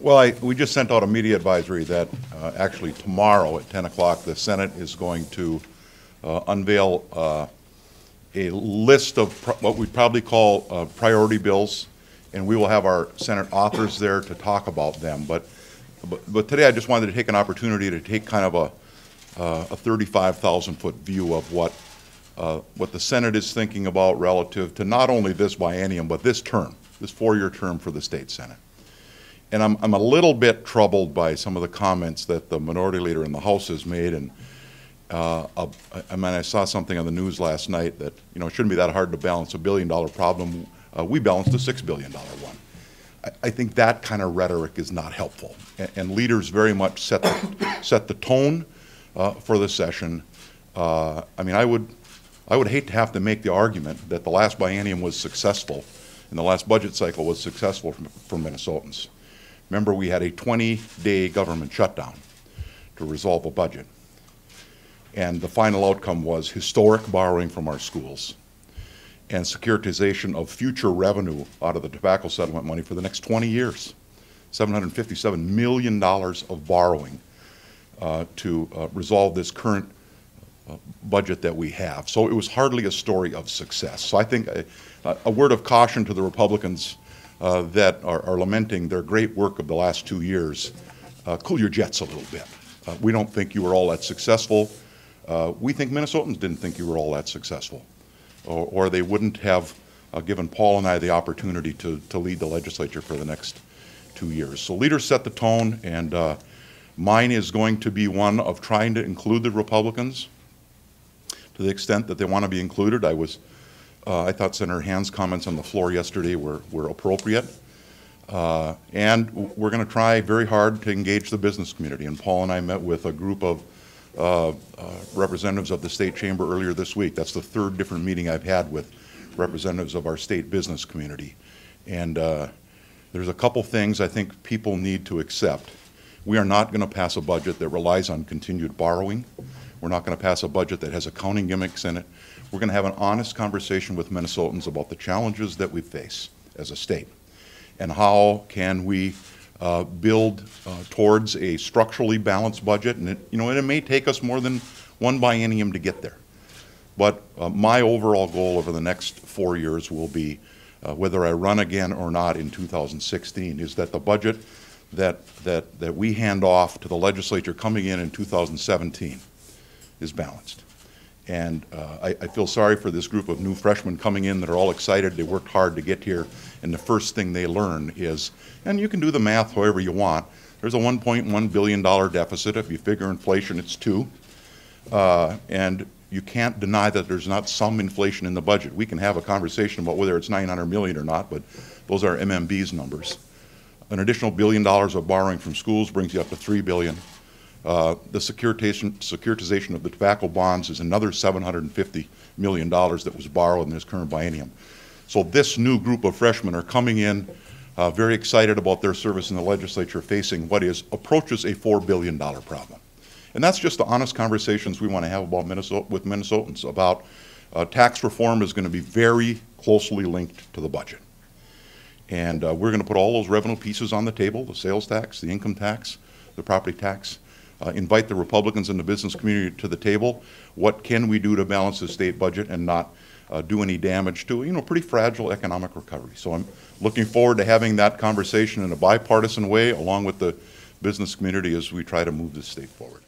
Well, we just sent out a media advisory that actually tomorrow at 10 o'clock the Senate is going to unveil a list of what we'd probably call priority bills, and we will have our Senate authors there to talk about them. But today I just wanted to take an opportunity to take kind of a 35,000-foot view of what the Senate is thinking about relative to not only this biennium, but this term, this 4-year term for the state Senate. And I'm a little bit troubled by some of the comments that the minority leader in the House has made. And I saw something on the news last night that, it shouldn't be that hard to balance a $1 billion problem. We balanced a $6 billion one. I think that kind of rhetoric is not helpful. And leaders very much set the tone for the session. I would hate to have to make the argument that the last biennium was successful and the last budget cycle was successful for Minnesotans. Remember, we had a 20-day government shutdown to resolve a budget. And the final outcome was historic borrowing from our schools and securitization of future revenue out of the tobacco settlement money for the next 20 years. $757 million of borrowing to resolve this current budget that we have. So it was hardly a story of success. So I think a word of caution to the Republicans that are lamenting their great work of the last 2 years, cool your jets a little bit. We don't think you were all that successful. We think Minnesotans didn't think you were all that successful, or they wouldn't have given Paul and I the opportunity to lead the legislature for the next 2 years. So leaders set the tone, and mine is going to be one of trying to include the Republicans to the extent that they want to be included. I thought Senator Hand's comments on the floor yesterday were appropriate. And we're going to try very hard to engage the business community. And Paul and I met with a group of representatives of the state chamber earlier this week. That's the third different meeting I've had with representatives of our state business community. And there's a couple things I think people need to accept. We are not going to pass a budget that relies on continued borrowing. We're not going to pass a budget that has accounting gimmicks in it. We're going to have an honest conversation with Minnesotans about the challenges that we face as a state and how can we build towards a structurally balanced budget. And it may take us more than one biennium to get there. But my overall goal over the next 4 years will be, whether I run again or not in 2016, is that the budget that we hand off to the legislature coming in 2017 is balanced. And I feel sorry for this group of new freshmen coming in that are all excited. They worked hard to get here, and the first thing they learn is, and you can do the math however you want, there's a $1.1 billion deficit. If you figure inflation, it's 2. And you can't deny that there's not some inflation in the budget. We can have a conversation about whether it's $900 million or not, but those are MMB's numbers. An additional $1 billion of borrowing from schools brings you up to $3 billion. The securitization of the tobacco bonds is another $750 million that was borrowed in this current biennium. So this new group of freshmen are coming in very excited about their service in the legislature, facing what approaches a $4 billion problem. And that's just the honest conversations we want to have about with Minnesotans about tax reform is going to be very closely linked to the budget. And we're going to put all those revenue pieces on the table, the sales tax, the income tax, the property tax. Invite the Republicans and the business community to the table. What can we do to balance the state budget and not do any damage to pretty fragile economic recovery? So I'm looking forward to having that conversation in a bipartisan way along with the business community as we try to move this state forward.